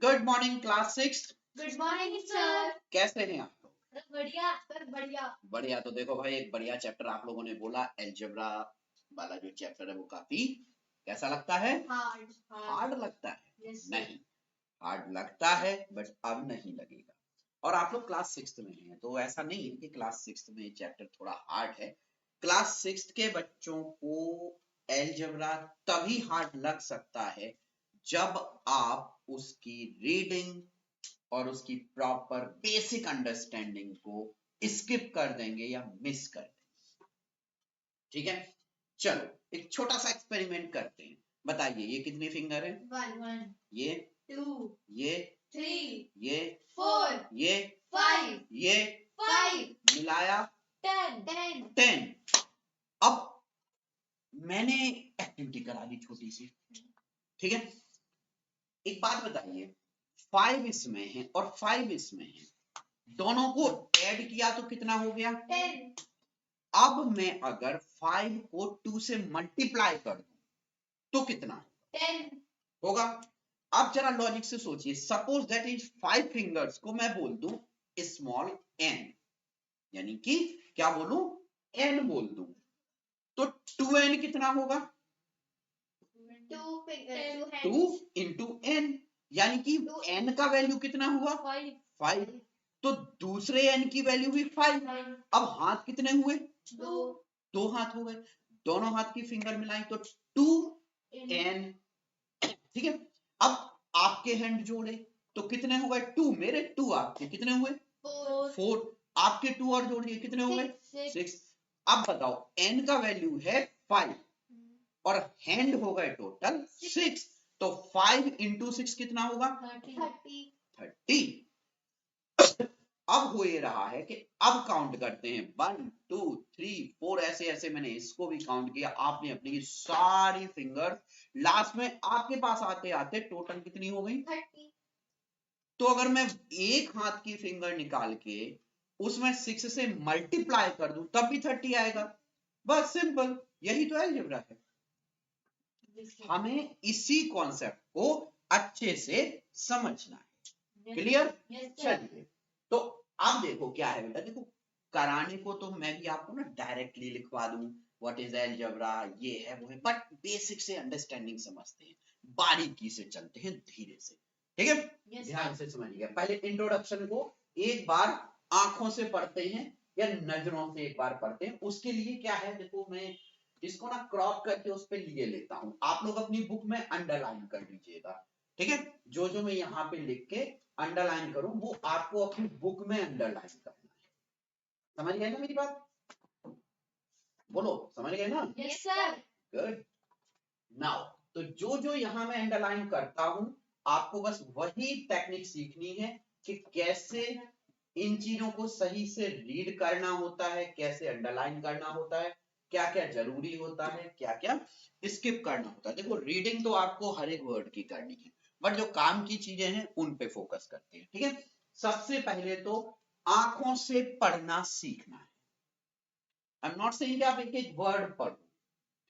Good morning class 6। Good morning sir. कैसे हैं आप लोग? बढ़िया सर, बढ़िया। बढ़िया। तो देखो भाई, एक बढ़िया चैप्टर आप लोगों ने बोला, अलजेब्रा वाला जो चैप्टर है वो काफी कैसा लगता है? हार्ड लगता है। Yes, sir. नहीं, हार्ड लगता है बट अब नहीं लगेगा। और आप लोग क्लास 6 में हैं तो ऐसा नहीं है कि क्लास 6 में चैप्टर थोड़ा हार्ड है। क्लास 6 के बच्चों को अलजेब्रा तभी हार्ड लग सकता है जब आप उसकी रीडिंग और उसकी प्रॉपर बेसिक अंडरस्टैंडिंग को स्किप कर देंगे या मिस कर देंगे। ठीक है, चलो एक छोटा सा एक्सपेरिमेंट करते हैं। बताइए ये कितनी फिंगर है? 1 ये 2 ये 3 ये 4 ये 5 ये 5 मिलाया 10 10। अब मैंने एक्टिविटी करा दी छोटी सी। ठीक है, एक बात बताइए, 5 इसमें है और 5 इसमें है, दोनों को ऐड किया तो कितना हो गया? 10। अब मैं अगर 5 को 2 से मल्टीप्लाई कर दूं तो कितना 10 होगा? अब जरा लॉजिक से सोचिए, सपोज दैट इज 5 फिंगर्स को मैं बोल दूं स्मॉल n, यानी कि क्या बोलूं? n बोल दूं तो 2n कितना होगा? 2 इंटू n, यानी कि n का वैल्यू कितना हुआ? 5। तो दूसरे n की वैल्यू भी 5। अब हाथ कितने हुए? 2 हाथ हो गए, दोनों हाथ की फिंगर मिलाई तो 2n। ठीक है, अब आपके हैंड जोड़े तो कितने हो गए? 2 मेरे, 2 आपके, कितने हुए? 4। आपके 2 और जोड़िए, कितने हो गए? 6। अब बताओ n का वैल्यू है 5 और हैंड हो गए टोटल 6, तो 5 इंटू 6 कितना होगा? 30। अब हो ये रहा है कि अब काउंट करते हैं 1 2 3 4, ऐसे ऐसे मैंने इसको भी काउंट किया, आपने अपनी सारी फिंगर, लास्ट में आपके पास आते आते टोटल कितनी हो गई? 30। तो अगर मैं एक हाथ की फिंगर निकाल के उसमें 6 से मल्टीप्लाई कर दूं तब भी 30 आएगा। बस सिंपल, यही तो अलजेब्रा है। हमें इसी कॉन्सेप्ट को अच्छे से समझना है। क्लियर? चलिए, तो अब देखो क्या है बेटा, देखो कराने को तो मैं भी आपको ना डायरेक्टली लिखवा दूं व्हाट इज अलजेब्रा, ये है वो है, बट बेसिक से अंडरस्टैंडिंग समझते हैं, बारीकी से चलते हैं, धीरे से। ठीक है, ध्यान से समझिएगा। पहले इंट्रोडक्शन को एक बार आंखों से पढ़ते हैं या नजरों से एक बार पढ़ते हैं। उसके लिए क्या है, देखो मैं इसको ना क्रॉप करके उस पर लिए लेता हूं, आप लोग अपनी बुक में अंडरलाइन कर लीजिएगा। ठीक है, जो जो मैं यहाँ पे लिख के अंडरलाइन करूं वो आपको अपनी बुक में अंडरलाइन करना है। समझ गए ना मेरी बात? बोलो, समझ गए ना? Yes sir. गुड। नाउ तो जो जो यहाँ मैं अंडरलाइन करता हूं, आपको बस वही टेक्निक सीखनी है कि कैसे इन चीजों को सही से रीड करना होता है, कैसे अंडरलाइन करना होता है, क्या क्या जरूरी होता है, क्या क्या स्किप करना होता है। देखो रीडिंग तो आपको हर एक वर्ड की करनी है, बट जो काम की चीजें हैं उन पे फोकस करते हैं। ठीक है, सबसे पहले तो आंखों से पढ़ना सीखना है। आई एम नॉट सेइंग कि आप एक एक वर्ड पढ़ो।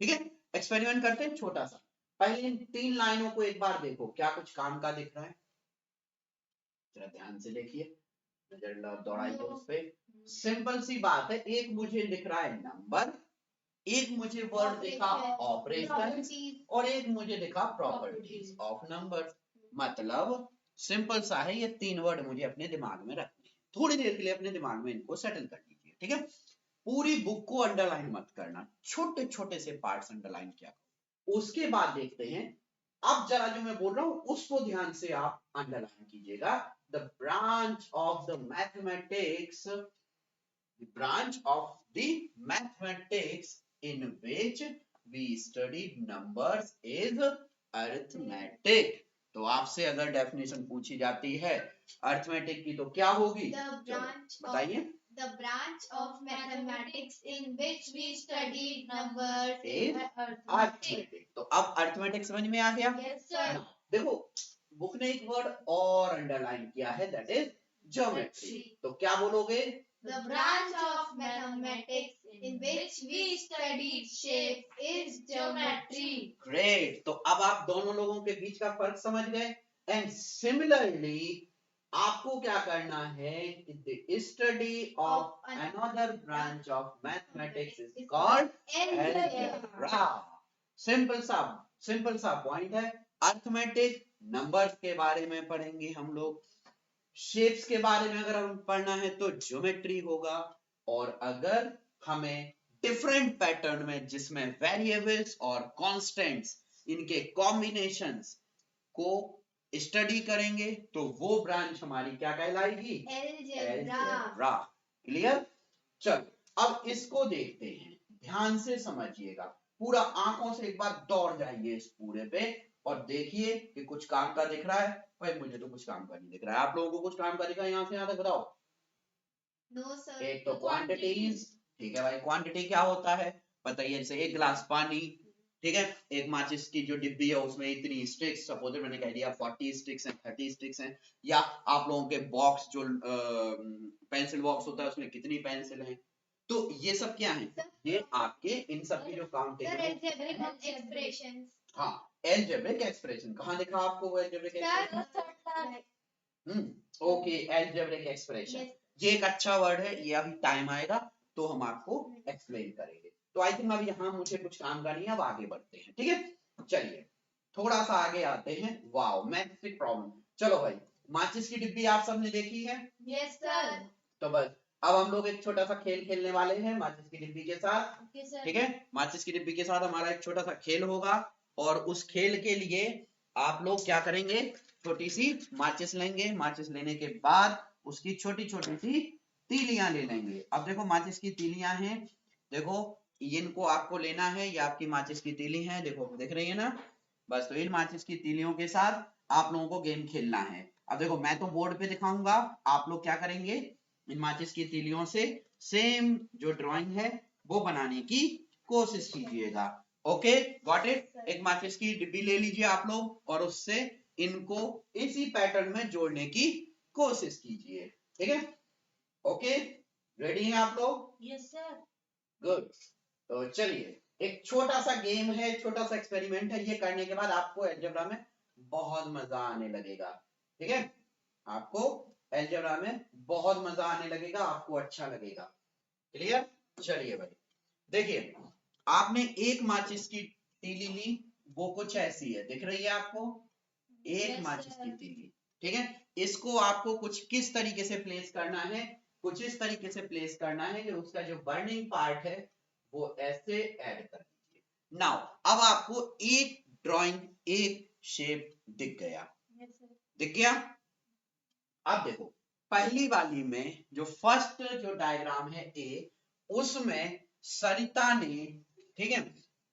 ठीक है, एक्सपेरिमेंट करते हैं छोटा सा। पहले इन 3 लाइनों को एक बार देखो, क्या कुछ काम का दिख रहा है? जरा ध्यान से देखिए, नजर दौड़ाइए उस पे। सिंपल सी बात है, एक मुझे दिख रहा है नंबर, एक मुझे वर्ड दिखा ऑपरेशन, और एक मुझे दिखा प्रॉपर्टीज ऑफ नंबर। मतलब सिंपल सा है, ये 3 वर्ड मुझे अपने दिमाग में रखने हैं, थोड़ी देर के लिए अपने दिमाग में इनको सेटल कर लीजिए। ठीक है, पूरी बुक को अंडरलाइन मत करना, छोटे छोटे से पार्ट्स अंडरलाइन किया। उसके बाद देखते हैं, अब जरा जो मैं बोल रहा हूं उसको ध्यान से आप अंडरलाइन कीजिएगा। The branch of the mathematics, the branch of the mathematics in which we study numbers is arithmetic। तो आपसे अगर डेफिनेशन पूछी जाती है अर्थमेटिक की तो क्या होगी? बताइए। The branch of mathematics in which we study numbers is is arithmetic। तो अब अर्थमेटिक समझ में आ गया? Yes sir। देखो बुक ने एक वर्ड और अंडरलाइन किया है, दैट इज ज्योमेट्री। तो क्या बोलोगे? The branch of mathematics in which we study shapes is geometry। Great. तो अब आप दोनों लोगों के बीच का फर्क समझ गए। एंड सिमिलरली आपको क्या करना है, the study of another branch of mathematics is called algebra. Simple सा पॉइंट है। अरिथमेटिक नंबर्स के बारे में पढ़ेंगे हम लोग, शेप्स के बारे में अगर हम पढ़ना है तो ज्योमेट्री होगा, और अगर हमें डिफरेंट पैटर्न में जिसमें वेरिएबल्स और कांस्टेंट्स इनके कॉम्बिनेशंस को स्टडी करेंगे तो वो ब्रांच हमारी क्या कहलाएगी, अलजेब्रा। क्लियर? चलो अब इसको देखते हैं, ध्यान से समझिएगा, पूरा आंखों से एक बार दौड़ जाइए इस पूरे पे और देखिए कि कुछ काम का दिख रहा है। भाई मुझे तो कुछ काम का नहीं दिख रहा है, आप लोगों को कुछ काम का दिखा है यहाँ से यहाँ तक बताओ? No sir. एक तो क्वांटिटीज, ठीक है भाई, क्वांटिटी क्या होता है बताइए, जैसे एक गिलास पानी, ठीक है, एक माचिस की जो डिब्बी है उसमें इतनी स्टिक्स, सपोज मैंने कह दिया 40 स्टिक्स हैं, 30 स्टिक्स हैं, या आप लोगों के बॉक्स जो पेंसिल बॉक्स होता है उसमें कितनी पेंसिल हैं, तो ये सब क्या है, ये आपके इन सब की जो काउंटिंग है। एक्सप्रेशंस। हाँ, अलजेब्रिक एक्सप्रेशन कहाँ दिखा आपको वो algebraic expression? Okay, algebraic expression ये एक अच्छा वर्ड है, ये अभी टाइम आएगा तो हम आपको एक्सप्लेन करेंगे। तो आई थिंक अभी यहाँ मुझे कुछ काम का नहीं है, अब आगे बढ़ते हैं, ठीक है। चलिए थोड़ा सा आगे आते हैं। Wow, maths problem. चलो भाई, माचिस की डिब्बी आप सबने देखी है? Yes sir. तो बस अब हम लोग एक छोटा सा खेल खेलने वाले हैं माचिस की डिब्बी के साथ, ठीक है। माचिस की डिब्बी के साथ हमारा एक छोटा सा खेल होगा, और उस खेल के लिए आप लोग क्या करेंगे, छोटी सी माचिस लेंगे, माचिस लेने के बाद उसकी छोटी छोटी सी तीलियां ले लेंगे। अब देखो माचिस की तीलियां हैं, देखो इनको आपको लेना है, ये आपकी माचिस की तीली है, देखो देख रही है ना। बस तो इन माचिस की तीलियों के साथ आप लोगों को गेम खेलना है। अब देखो मैं तो बोर्ड पे दिखाऊंगा, आप लोग क्या करेंगे, इन माचिस की तीलियों से सेम जो ड्राइंग है वो बनाने की कोशिश कीजिएगा। Okay got it. एक माचिस की डिब्बी ले लीजिए आप लोग और उससे इनको इसी पैटर्न में जोड़ने की कोशिश कीजिए, ठीक है। ओके, रेडी हैं आप लोग? Yes sir. गुड। तो चलिए एक छोटा सा गेम है, छोटा सा एक्सपेरिमेंट है, ये करने के बाद आपको अलजेब्रा में बहुत मजा आने लगेगा, ठीक है। आपको अलजेब्रा में बहुत मजा आने लगेगा, आपको अच्छा लगेगा। क्लियर? चलिए भाई देखिए, आपने एक माचिस की तीली ली, वो कुछ ऐसी है, दिख रही है आपको, एक माचिस की तीली, ठीक है। इसको आपको कुछ किस तरीके से प्लेस करना है, कुछ इस तरीके से प्लेस करना है कि उसका जो बर्निंग पार्ट है वो ऐसे ऐड कर दीजिए। नाउ अब आपको एक ड्राइंग, एक शेप दिख गया, दिख गया। अब देखो पहली वाली में जो फर्स्ट जो डायग्राम है ए, उसमें सरिता ने, ठीक है,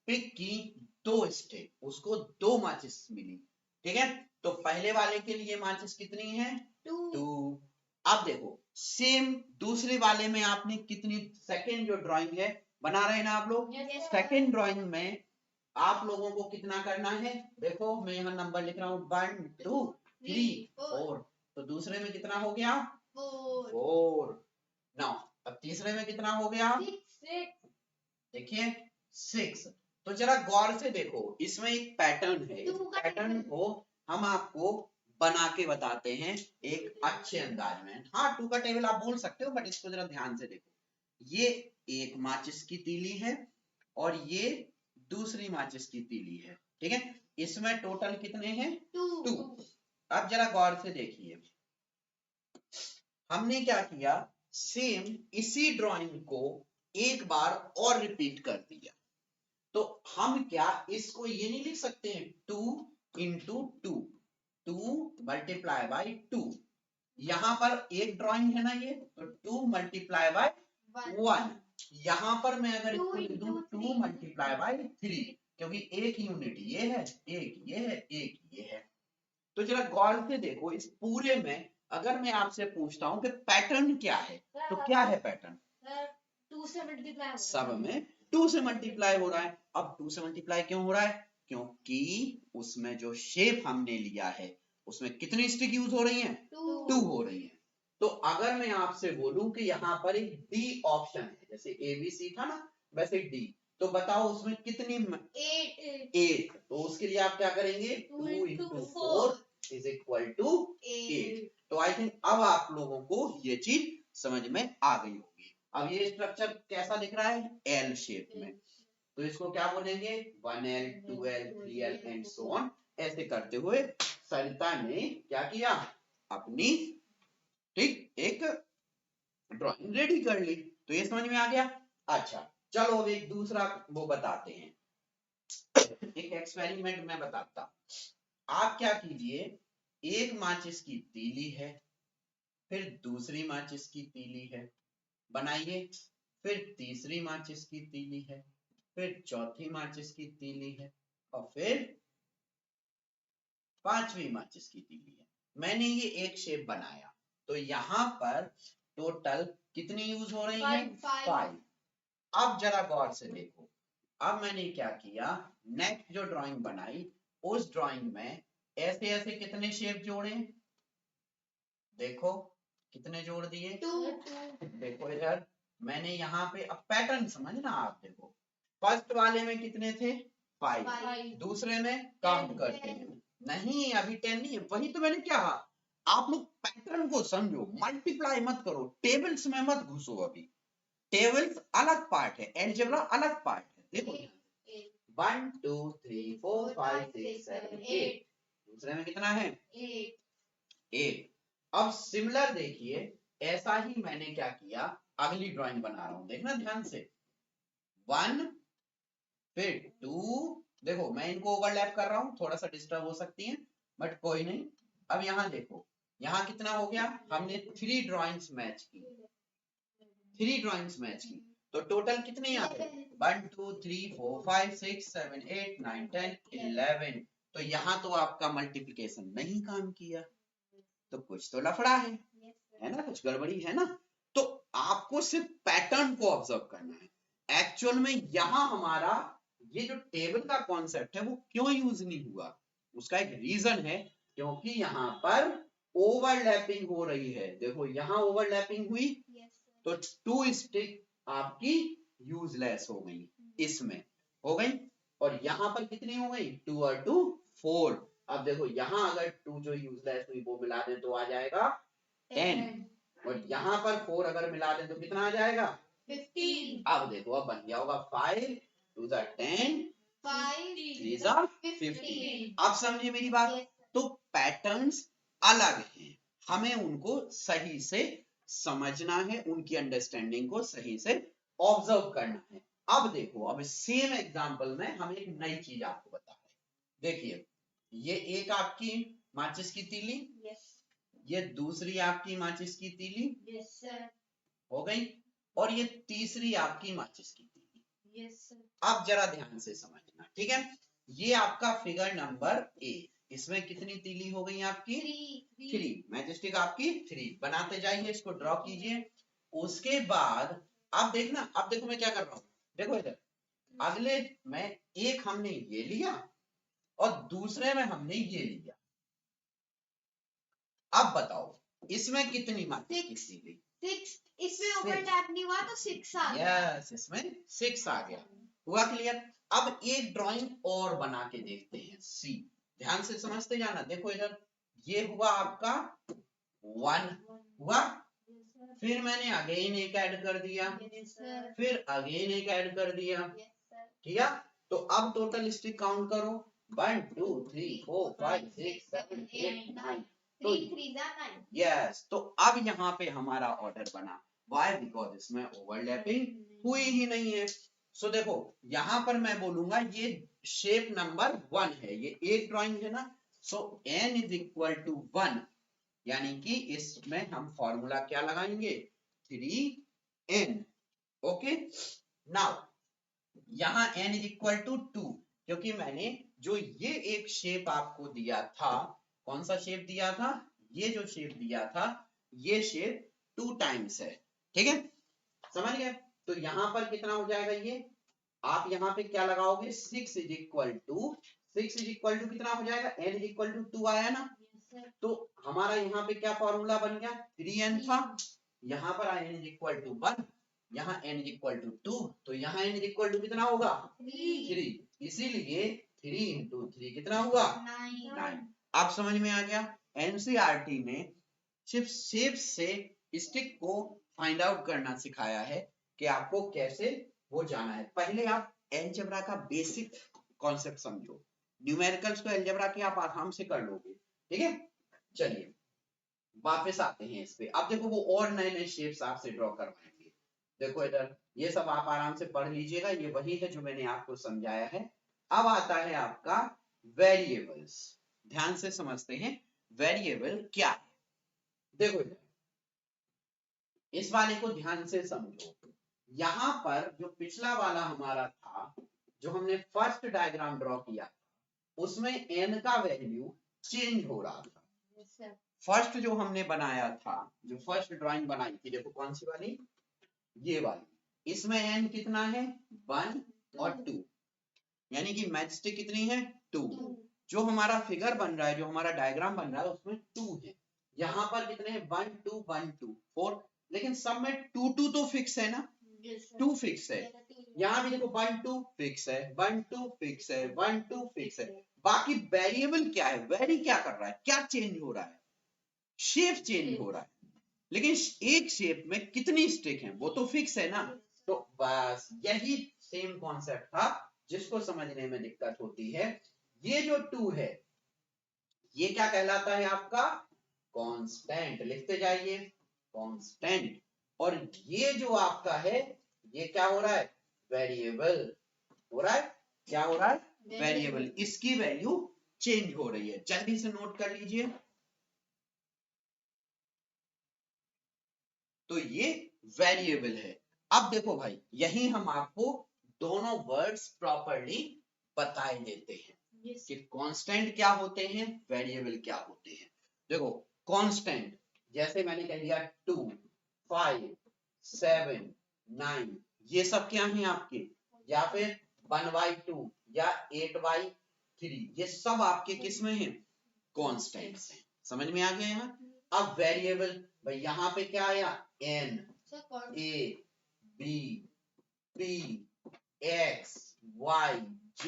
पिक की 2 स्टिक, उसको 2 माचिस मिली, ठीक है। तो पहले वाले के लिए माचिस कितनी है, 2। अब देखो सेम दूसरे वाले में आपने कितनी, सेकंड जो ड्राइंग है बना रहे हैं ना आप लोग, सेकंड ड्राइंग में आप लोगों को कितना करना है, देखो मैं यहाँ नंबर लिख रहा हूँ 1 2 3 4, तो दूसरे में कितना हो गया, 4। नाउ अब तीसरे में कितना हो गया, 6। देखिए 6। तो जरा गौर से देखो, इसमें एक पैटर्न है, इस पैटर्न को हम आपको बना के बताते हैं एक अच्छे अंदाज में। हाँ 2 का टेबल आप बोल सकते हो, बट इसको जरा ध्यान से देखो, ये एक माचिस की तीली है और ये दूसरी माचिस की तीली है, ठीक है। इसमें टोटल कितने हैं, 2। अब जरा गौर से देखिए, हमने क्या किया, सेम इसी ड्राइंग को एक बार और रिपीट कर दिया। तो हम क्या इसको ये नहीं लिख सकते हैं 2 इंटू 2, 2 मल्टीप्लाई बाई 2, यहां पर एक ड्राइंग है ना ये, तो 2 मल्टीप्लाई बाई 1, यहां पर मैं अगर इसको लिख दूं 2 मल्टीप्लाई बाई 3, क्योंकि एक यूनिट ये है, एक ये है, एक ये है। तो जरा गौर से देखो, इस पूरे में अगर मैं आपसे पूछता हूं कि पैटर्न क्या है, तो क्या है पैटर्न, 2 से मल्टीप्लाई, सब में 2 से मल्टीप्लाई हो रहा है। अब 2 से मल्टीप्लाई क्यों हो रहा है, क्योंकि उसमें जो शेप हमने लिया है उसमें कितनी स्टिक यूज हो रही है, 2 हो रही है। तो अगर मैं आपसे बोलूं कि यहाँ पर एक डी ऑप्शन है, जैसे ABC था ना वैसे डी, तो बताओ उसमें कितनी, 8। तो उसके लिए आप क्या करेंगे, 2 into 4 is equal equal to 8। तो आई थिंक अब आप लोगों को ये चीज समझ में आ गई होगी। अब ये स्ट्रक्चर कैसा दिख रहा है, एल शेप में, तो इसको क्या बोलेंगे, 1L 2L 3L and so on. ऐसे करते हुए सरिता ने क्या किया, अपनी ठीक एक ड्राइंग रेडी कर ली। तो ये समझ में आ गया। अच्छा चलो अब एक दूसरा वो बताते हैं, एक एक्सपेरिमेंट में बताता। आप क्या कीजिए, एक माचिस की तीली है, फिर दूसरी माचिस की तीली है, बनाइए, फिर तीसरी माचिस की तीली है, फिर चौथी माचिस की तीली है, और फिर पांचवी माचिस की तीली है। मैंने ये एक शेप बनाया, तो यहाँ पर टोटल कितनी यूज हो रही है, 5। अब जरा गौर से देखो, अब मैंने क्या किया, नेक्स्ट जो ड्राइंग बनाई उस ड्राइंग में ऐसे ऐसे कितने शेप जोड़े, देखो कितने जोड़ दिए, 2। देखो इधर मैंने यहाँ पे, अब पैटर्न समझना आप, देखो फर्स्ट वाले में कितने थे, 5, दूसरे में काउंट करते हैं, नहीं अभी 10 नहीं है, वही तो मैंने क्या, आप लोग पैटर्न को समझो, मल्टीप्लाई मत करो, टेबल्स में मत घुसो। अभी टेबल्स अलग पार्ट है, अलजेब्रा अलग पार्ट है। देखो 1 2 3 4 5 6 7 8, दूसरे में कितना है, 8। अब सिमिलर देखिए, ऐसा ही मैंने क्या किया, अगली ड्राइंग बना रहा हूं, देखना ध्यान से, 1 फिर 2, देखो मैं इनको ओवरलैप कर रहा हूं, थोड़ा सा डिस्टर्ब हो सकती है बट कोई नहीं। अब यहाँ देखो, यहाँ कितना हो गया, हमने 3 ड्राइंग्स मैच की, 3 ड्राइंग्स मैच की, तो टोटल कितने आ गए, 1 2 3 4 5 6 7 8 9 10 11। तो यहाँ तो आपका मल्टीप्लिकेशन नहीं काम किया, तो कुछ तो लफड़ा है ना, कुछ गड़बड़ी है ना। तो आपको सिर्फ पैटर्न को ऑब्जर्व करना है। एक्चुअल में यहाँ हमारा ये जो टेबल का कॉन्सेप्ट है वो क्यों यूज नहीं हुआ, उसका एक रीजन है, क्योंकि यहाँ पर ओवरलैपिंग हो रही है। देखो यहाँ ओवरलैपिंग हुई, तो 2 स्टिक आपकी यूजलेस हो गई, इसमें हो गई, और यहाँ पर कितनी हो गई, 2 और 2 4। अब देखो यहाँ अगर 2 जो यूजलेस हुई वो मिला दें तो आ जाएगा 10, और यहाँ पर 4 अगर मिला दें तो कितना आ जाएगा, 15। अब देखो अब बन गया होगा 5 2 10 5 3 15। अब समझिए मेरी बात, तो पैटर्न्स अलग हैं, हमें उनको सही से समझना है, उनकी अंडरस्टैंडिंग को सही से ऑब्जर्व करना है। अब देखो, अब सेम एग्जांपल में हम एक नई चीज आपको बता रहे हैं। देखिए ये एक आपकी माचिस की तीली, ये दूसरी आपकी माचिस की तीली हो गई, और ये तीसरी आपकी माचिस की तीली। अब जरा ध्यान से समझना, ठीक है, ये आपका फिगर नंबर ए, इसमें कितनी तीली हो गई आपकी, 3, मैजेस्टिक आपकी 3, बनाते जाइए, इसको ड्रॉ कीजिए। उसके बाद अब देखना, अब देखो मैं क्या कर रहा हूं, देखो इधर अगले में एक हमने ये लिया और दूसरे में हमने ये लिया। अब बताओ इसमें कितनी माचिस की तीली, 6, इसमें ओवरलैप नहीं हुआ तो 6 आ गया। यस, इसमें 6 आ गया। हुआ क्लियर। अब एक ड्राइंग और बना के देखते हैं, सी, ध्यान से समझते जाना। देखो इधर ये हुआ आपका 1 हुआ, फिर मैंने अगेन एक ऐड कर दिया, फिर अगेन एक ऐड कर दिया, ठीक है। तो अब टोटल स्टिक काउंट करो, 1 2 3 4 5 6 7 8 9, तो यस, तो अब यहाँ पे हमारा ऑर्डर बना, वाई, बिकॉज इसमें ओवरलैपिंग हुई ही नहीं है। सो देखो यहाँ पर मैं बोलूंगा ये शेप नंबर 1 है, ये एक ड्राइंग है ना, सो n इज इक्वल टू 1, यानी कि इसमें हम फॉर्मूला क्या लगाएंगे, 3n। ओके, नाउ यहाँ n इज इक्वल टू 2, क्योंकि मैंने जो ये एक शेप आपको दिया था, कौन सा शेप दिया था, ये जो शेप दिया था, ये शेप 2 टाइम्स है, ठीक है, समझ गए। तो यहाँ पर कितना हो जाएगा, ये आप यहाँ पे क्या लगाओगे, 6 इज इक्वल टू कितना हो जाएगा, n इज इक्वल टू 2 आया ना, तो हमारा यहाँ पे क्या फॉर्मूला बन गया, 3n था, यहाँ पर n इज इक्वल टू 1, यहाँ n इज इक्वल टू 2, तो यहाँ n इज इक्वल टू कितना होगा, 3, इसीलिए 3 into 3 कितना हुआ, 9। अब समझ में आ गया। एनसीईआरटी ने सिर्फ शेप से स्टिक को फाइंड आउट करना सिखाया है कि आपको कैसे वो जाना है। पहले आप अलजेब्रा का बेसिक कॉन्सेप्ट समझो, न्यूमेरिकल्स तो अलजेब्रा की आप आराम से कर लोगे, ठीक है। चलिए वापस आते हैं इस पे। अब देखो वो और नए नए शेप्स आपसे ड्रॉ करवाएंगे। देखो इधर ये सब आप आराम से पढ़ लीजिएगा, ये वही है जो मैंने आपको समझाया है। अब आता है आपका वेरिएबल्स। ध्यान से समझते हैं वेरिएबल क्या है। देखो इधर इस वाले को ध्यान से समझो। यहां पर जो पिछला वाला हमारा था, जो हमने फर्स्ट डायग्राम ड्रॉ किया, उसमें n का वैल्यू चेंज हो रहा था। फर्स्ट जो हमने बनाया था, जो फर्स्ट ड्राइंग बनाई थी, देखो कौन सी वाली, ये वाली, इसमें n कितना है 1 और 2, यानी कि मैचस्टिक कितनी है 2। जो हमारा फिगर बन रहा है, जो हमारा डायग्राम बन रहा है, उसमें 2 है। यहाँ पर कितने हैं 1 2 1 2 4, लेकिन सब में 2 2 तो फिक्स है ना, 2 फिक्स है। यहाँ भी देखो 1 2 फिक्स है, 1 2 फिक्स है, 1 2 फिक्स है। बाकी वेरिएबल क्या है, वेरी क्या कर रहा है, क्या चेंज हो रहा है, शेप चेंज हो रहा है। लेकिन एक शेप में कितनी स्टिक है वो तो फिक्स है ना। तो बस यही सेम कॉन्सेप्ट था जिसको समझने में दिक्कत होती है। ये जो 2 है ये क्या कहलाता है आपका कांस्टेंट, लिखते जाइए कांस्टेंट। और ये जो आपका है ये क्या हो रहा है वेरिएबल हो रहा है, क्या हो रहा है वेरिएबल। इसकी वैल्यू चेंज हो रही है, जल्दी से नोट कर लीजिए। तो ये वेरिएबल है। अब देखो भाई यही हम आपको दोनों वर्ड्स प्रॉपर्ली बताए देते हैं कि कांस्टेंट क्या होते हैं, वेरिएबल क्या होते हैं। देखो कांस्टेंट जैसे मैंने कह दिया 2 5 7 9, ये सब क्या हैं आपके, या फिर 1/2 या 8/3, ये सब आपके किस में हैं कांस्टेंट्स हैं। समझ में आ गया यहाँ। अब वेरिएबल भाई यहाँ पे क्या आया n a b p x y z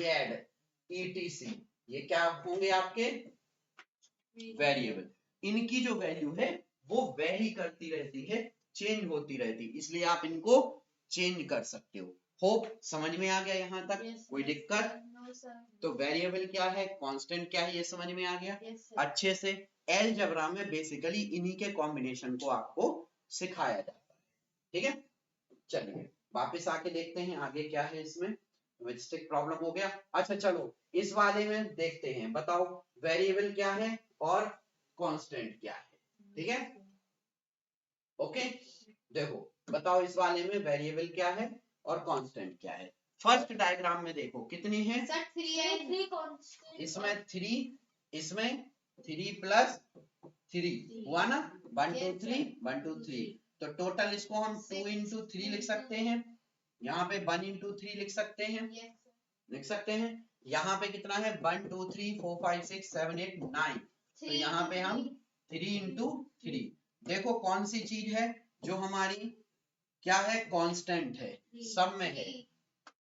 etc, ये क्या होंगे आपके वेरिएबल। इनकी जो वैल्यू है वो वेरी करती रहती है, चेंज होती रहती, इसलिए आप इनको चेंज कर सकते हो। होप समझ में आ गया यहाँ तक, कोई दिक्कत? तो वेरिएबल क्या है, कांस्टेंट क्या है, ये समझ में आ गया अच्छे से। अलजेब्रा में बेसिकली इन्हीं के कॉम्बिनेशन को आपको सिखाया जाता है, ठीक है। चलिए वापस आके देखते हैं आगे क्या है इसमें। मैजिस्टिक प्रॉब्लम हो गया। अच्छा चलो इस वाले में देखते हैं, बताओ वेरिएबल क्या है और कांस्टेंट क्या है, ठीक है। ओके देखो बताओ इस वाले में वेरिएबल क्या है और कांस्टेंट क्या है। फर्स्ट डायग्राम में देखो कितनी है, इसमें 3, इसमें 3 प्लस 3 हुआ ना, 1 2 3 1 2 3, तो टोटल इसको हम 2 इंटू 3 लिख सकते हैं, यहाँ पे 1 इंटू 3 लिख सकते हैं, लिख सकते हैं। यहाँ पे कितना है 1 2 3 4 5 6 7 8 9, तो यहाँ पे हम 3 इंटू 3। देखो कौन सी चीज है जो हमारी क्या है कांस्टेंट है, सब में है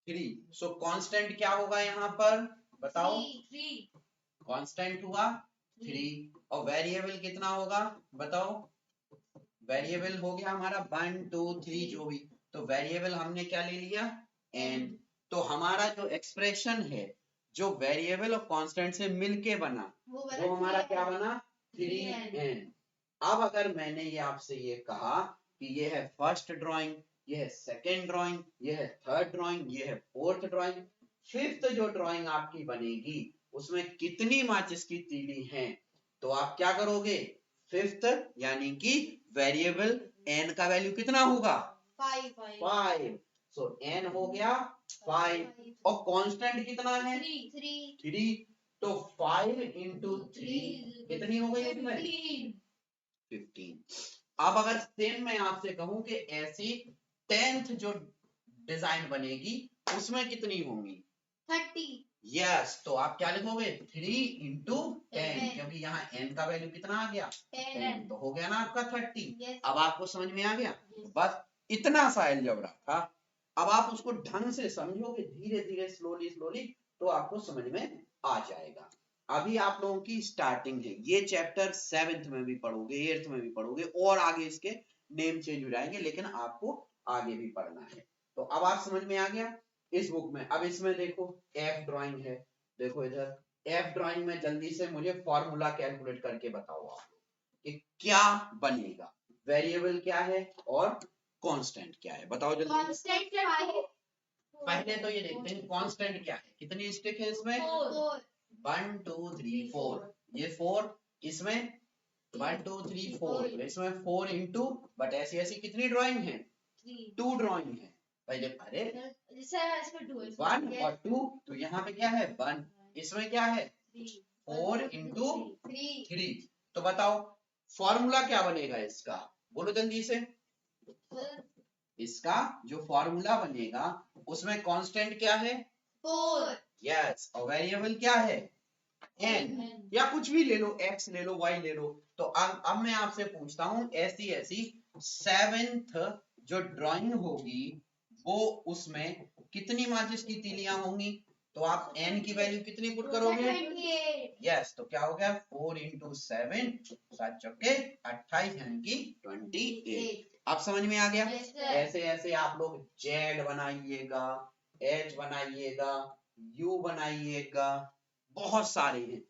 3, सो कांस्टेंट क्या होगा यहाँ पर बताओ, कांस्टेंट हुआ 3, और वेरिएबल कितना होगा बताओ, वेरिएबल हो गया हमारा 1 2 3 जो भी, तो वेरिएबल हमने क्या ले लिया n। तो हमारा जो एक्सप्रेशन है जो वेरिएबल और कांस्टेंट से मिलके बना वो हमारा क्या बना 3n। अब अगर मैंने ये आपसे ये कहा कि ये है फर्स्ट ड्राइंग, ये है सेकेंड ड्राइंग, ये है थर्ड ड्राइंग, ये है फोर्थ ड्राइंग, फिफ्थ जो ड्राइंग आपकी बनेगी उसमें कितनी माचिस की तीली हैं, तो आप क्या करोगे फिफ्थ यानी कि वेरिएबल n का वैल्यू कितना होगा 5, सो n हो गया 5, और कांस्टेंट कितना है 3, तो 5 इंटू 3 कितनी हो गई इसमें 15। अब अगर सेम मैं आपसे कहूं कि ऐसी 10th जो डिजाइन बनेगी उसमें कितनी होंगी 30। यस, तो आप क्या लिखोगे 3 इंटू 10, क्योंकि यहाँ n का वैल्यू कितना आ गया 10, तो हो गया ना आपका 30। अब आपको समझ में आ गया, बस इतना सा अलजेब्रा था। अब आप उसको ढंग से समझोगे धीरे धीरे स्लोली स्लोली तो आपको समझ में आ जाएगा। अभी आप लोगों की स्टार्टिंग है, ये चैप्टर 7th में भी पढ़ोगे, 8th में भी पढ़ोगे और आगे इसके नेम चेंज हो जाएंगे, लेकिन आपको आगे भी पढ़ना है। तो अब आप समझ में आ गया इस बुक में। अब इसमें देखो एफ ड्राइंग है, देखो इधर एफ ड्राइंग में जल्दी से मुझे फॉर्मूला कैलकुलेट करके बताओ आप कि क्या बनेगा, वेरिएबल क्या है और कांस्टेंट क्या है, बताओ जल्दी। कांस्टेंट क्या है? पहले तो ये देखते हैं कांस्टेंट क्या है, कितनी स्टिक है इसमें, 4 1 2 3 4, ये 4, इसमें 1 2 3 4, इसमें 4 इंटू, बट ऐसी ऐसी कितनी ड्राइंग है, 2 ड्राइंग है पहले। अरे इसमें 2 है, 1 और 2, तो यहाँ पे क्या है 1, इसमें क्या है 4 इंटू 3, तो बताओ फॉर्मूला क्या बनेगा इसका, बोलो जल्दी से। इसका जो फॉर्मूला बनेगा उसमें कांस्टेंट क्या है 4, यस, और वेरिएबल क्या है n, या कुछ भी ले लो, x ले लो, y ले लो। तो अब मैं आपसे पूछता हूँ ऐसी ऐसी 7th जो ड्राइंग होगी वो उसमें कितनी माचिस की तीलियां होंगी, तो आप n की वैल्यू कितनी पुट करोगे, 28 यस, तो क्या हो गया 4 इंटू 7, 7 चौके 28 यानी कि 28। आप समझ में आ गया। Yes, sir. ऐसे ऐसे आप लोग Z बनाइएगा, H बनाइएगा, U बनाइएगा, बहुत सारे हैं,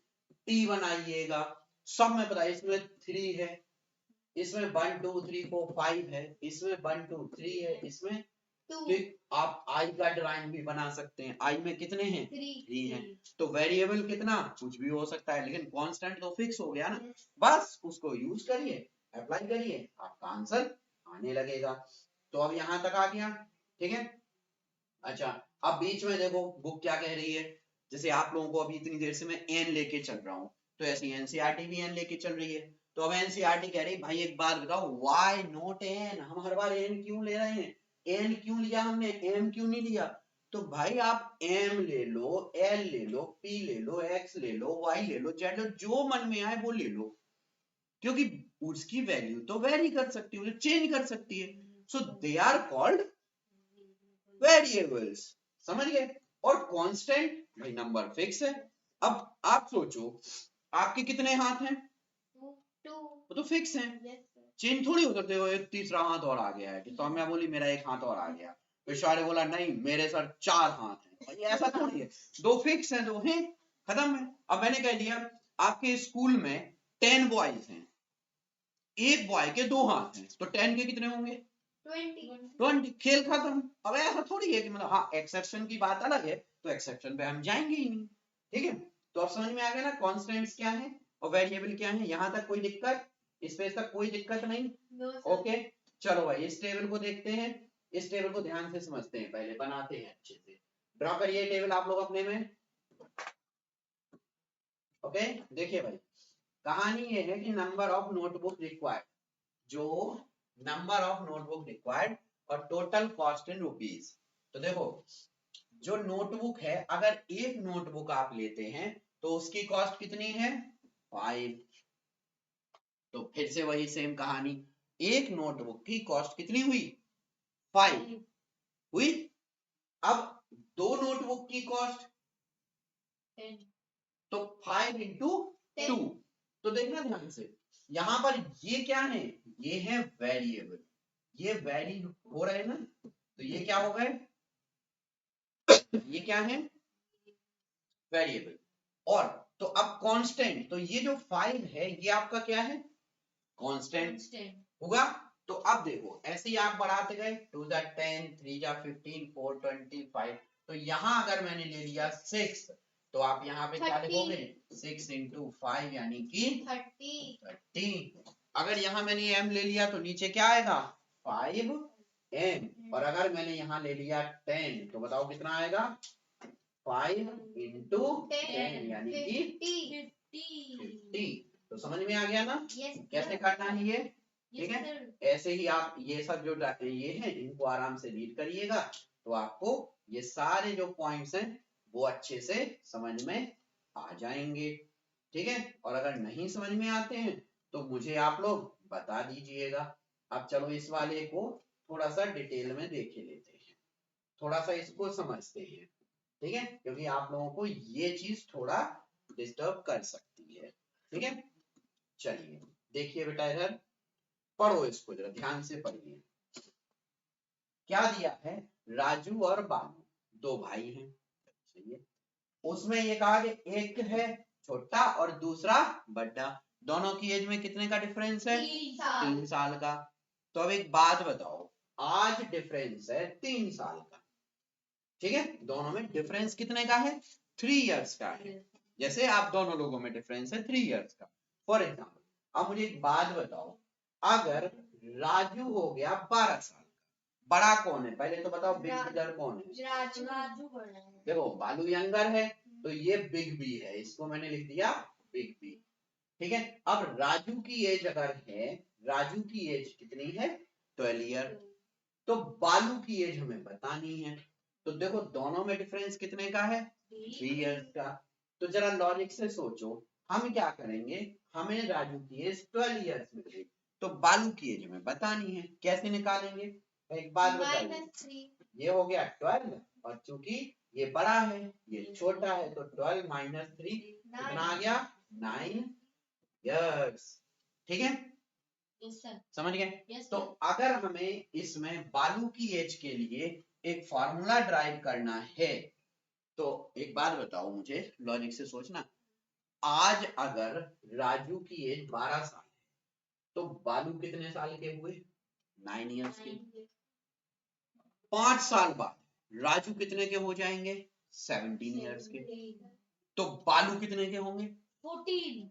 T बनाइएगा, सब में बताइए। इसमें 3 है, इसमें 1 2 3 4 5 है, इसमें 1 2 3 है, इसमें 2 ठीक। आप आई का ड्राइंग भी बना सकते हैं, आई में कितने हैं 3 हैं, 3 तो वेरिएबल कितना कुछ भी हो सकता है, लेकिन कांस्टेंट तो फिक्स हो गया ना, बस उसको यूज करिए, अप्लाई करिए, आपका आंसर आने लगेगा। तो अब यहां तक आ गया, ठीक है। अच्छा, अब बीच में देखो बुक क्या कह रही है, जैसे आप लोगों को अभी इतनी देर से मैं एन लेके चल रहा हूँ, तो ऐसी एनसीईआरटी भी एन लेके चल रही है। तो अब एनसीईआरटी कह रही भाई एक बात बताओ, व्हाई नॉट एन, हम हर बार एन क्यों ले रहे हैं, एन क्यों लिया हमने, एम क्यों नहीं लिया। तो भाई आप एम ले लो, एल ले लो, पी ले लो, एक्स ले लो, वाई ले लो, जेड लो, जो मन में आए वो ले लो, क्योंकि उसकी वैल्यू तो वेरी कर सकती है, चेंज कर सकती है, सो दे आर कॉल्ड वेरिएबल्स, समझ गए। और कांस्टेंट भाई नंबर फिक्स है। अब आप सोचो आपके कितने हाथ हैं, 2 वो तो फिक्स हैं, चेंज थोड़ी हो सकते हो, एक तीसरा हाथ और आ गया है कि सौम्या बोली मेरा एक हाथ और आ गया, विश्वा ने बोला नहीं मेरे सर 4 हाथ हैं, भाई ऐसा थोड़ी है, दो फिक्स हैं, दो हैं, खत्म है। अब मैंने कह दिया आपके स्कूल में 10 बॉयज हैं, एक बॉय के 2 हाथ हैं, तो 10 के कितने होंगे 20, खेल खत्म। अब ऐसा थोड़ी है कि मतलब हाँ एक्सेप्शन की बात अलग है, तो एक्सेप्शन पे हम जाएंगे ही नहीं, ठीक है। तो अब समझ में आ गया ना कांस्टेंट्स क्या है और वेरिएबल क्या है, यहां तक कोई दिक्कत, स्पेस तक कोई दिक्कत नहीं, ओके। चलो भाई इस टेबल को देखते हैं, इस टेबल को ध्यान से समझते हैं, पहले बनाते हैं अच्छे से, ड्रॉ करिए टेबल आप लोग अपने में, ओके। देखिए भाई कहानी ये है कि नंबर ऑफ नोटबुक रिक्वायर्ड, जो नंबर ऑफ नोटबुक रिक्वायर्ड और टोटल कॉस्ट इन रुपीज। तो देखो जो नोटबुक है, अगर एक नोटबुक आप लेते हैं तो उसकी कॉस्ट कितनी है 5, तो फिर से वही सेम कहानी, एक नोटबुक की कॉस्ट कितनी हुई 5 हुई। अब दो नोटबुक की कॉस्ट, तो 5 इंटू 2, तो देखना ध्यान से, यहां पर ये क्या है, ये है वेरिएबल, ये वेरी हो रहे हैं ना, तो ये क्या हो गए, ये क्या है वेरिएबल। और तो अब कांस्टेंट, तो ये जो 5 है ये आपका क्या है कांस्टेंट होगा। तो अब देखो ऐसे ही आप बढ़ाते गए, 2 जा 10, 3 जा 15, 4 25, तो यहां अगर मैंने ले लिया 6, तो आप यहाँ पे क्या लिखोगे 6 इंटू 5 यानी कि 30। अगर यहाँ मैंने m ले लिया तो नीचे क्या आएगा 5m, और अगर मैंने यहाँ ले लिया 10 तो बताओ कितना आएगा 5 इंटू 10 यानी कि 50। तो समझ में आ गया ना कैसे करना है ये, ठीक है। ऐसे ही आप ये सब जो ये है इनको आराम से रीड करिएगा, तो आपको ये सारे जो पॉइंट्स हैं वो अच्छे से समझ में आ जाएंगे, ठीक है। और अगर नहीं समझ में आते हैं तो मुझे आप लोग बता दीजिएगा। अब चलो इस वाले को थोड़ा सा डिटेल में देख लेते हैं, थोड़ा सा इसको समझते हैं, ठीक है, क्योंकि आप लोगों को ये चीज थोड़ा डिस्टर्ब कर सकती है। ठीक है, चलिए देखिए बेटा, इधर पढ़ो, इसको जरा ध्यान से पढ़िए। क्या दिया है, राजू और बालू दो भाई हैं, सही है। उसमें ये कहा कि एक है छोटा और दूसरा बड़ा, दोनों की एज में कितने का डिफरेंस है, 3 साल का। तो अब एक बात बताओ, आज डिफरेंस है 3 साल का, ठीक है, दोनों में डिफरेंस कितने का है, 3 इयर्स का है। जैसे आप दोनों लोगों में डिफरेंस है 3 इयर्स का। फॉर एग्जाम्पल, अब मुझे एक बात बताओ, अगर राजू हो गया 12 साल, बड़ा कौन है पहले तो बताओ, बिग लीडर कौन है, राजू बड़ा है। देखो बालू यंगर है तो ये बिग बी है, इसको मैंने लिख दिया बिग बी। ठीक है, अब राजू की एज अगर है, राजू की एज कितनी है, 12 ईयर, तो बालू की एज हमें बतानी है। तो देखो दोनों में डिफरेंस कितने का है, 3 इयर्स का। तो जरा लॉजिक से सोचो, हम क्या करेंगे, हमें राजू की एज 12 इयर्स मिल गई, तो बालू की एज हमें बतानी है, कैसे निकालेंगे, एक बात बताइए, ये हो गया 12 और चूंकि ये बड़ा है ये छोटा है, तो 12 माइनस 3 कितना आ गया, 9 इयर्स। ठीक है, समझ गए। तो अगर हमें इसमें बालू की एज के लिए एक फॉर्मूला ड्राइव करना है, तो एक बात बताओ मुझे, लॉजिक से सोचना, आज अगर राजू की एज 12 साल है, तो बालू कितने साल के हुए, 9 इयर्स के। 5 साल बाद राजू कितने के हो जाएंगे, 17 इयर्स के। तो बालू कितने के होंगे, 14।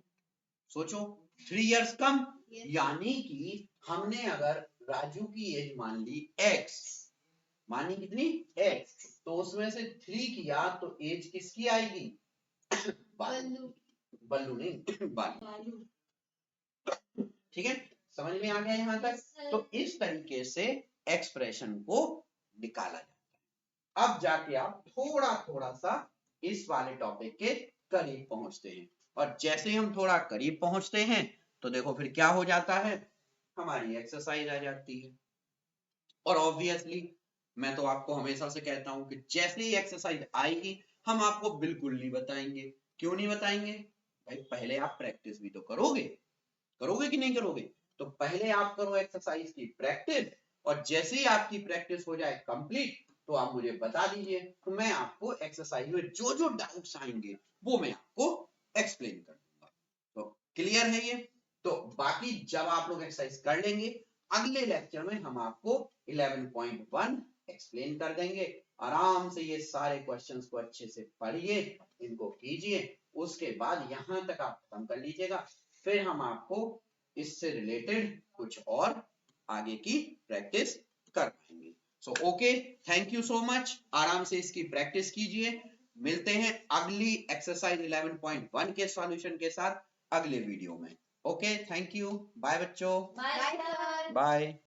सोचो, 3 इयर्स कम, यानी कि हमने अगर राजू की एज मान ली x, मानी कितनी x, तो उसमें से 3 किया तो एज किसकी आएगी, बल्लू, बल्लू नहीं बालू। ठीक है, समझ में आ गया यहाँ तक। तो इस तरीके से एक्सप्रेशन को निकाला जाता है। अब जाके आप थोड़ा थोड़ा सा इस वाले टॉपिक के करीब पहुंचते हैं, और जैसे हम थोड़ा करीब पहुंचते हैं तो देखो फिर क्या हो जाता है, हमारी एक्सरसाइज आ जाती है। और ऑब्वियसली मैं तो आपको हमेशा से कहता हूं कि जैसे ही एक्सरसाइज आएगी हम आपको बिल्कुल नहीं बताएंगे। क्यों नहीं बताएंगे भाई, पहले आप प्रैक्टिस भी तो करोगे, करोगे कि नहीं करोगे। तो पहले आप करो एक्सरसाइज की प्रैक्टिस, और जैसे ही आपकी प्रैक्टिस हो जाए कंप्लीट तो आप मुझे बता दीजिए, तो मैं आपको एक्सरसाइज में जो जो डाउट्स आएंगे वो मैं आपको एक्सप्लेन कर दूंगा। तो क्लियर है ये। तो बाकी जब आप लोग एक्सरसाइज कर लेंगे, अगले लेक्चर में हम आपको 11.1 एक्सप्लेन कर देंगे। आराम से ये सारे क्वेश्चंस को अच्छे से पढ़िए, इनको कीजिए, उसके बाद यहां तक आप खत्म कर लीजिएगा, फिर हम आपको इससे रिलेटेड कुछ और आगे की प्रैक्टिस कर पाएंगे। So okay, thank you so much, आराम से इसकी प्रैक्टिस कीजिए। मिलते हैं अगली एक्सरसाइज 11.1 के सॉल्यूशन के साथ अगले वीडियो में। ओके, थैंक यू, बाय बच्चों, बाय सर। बाय।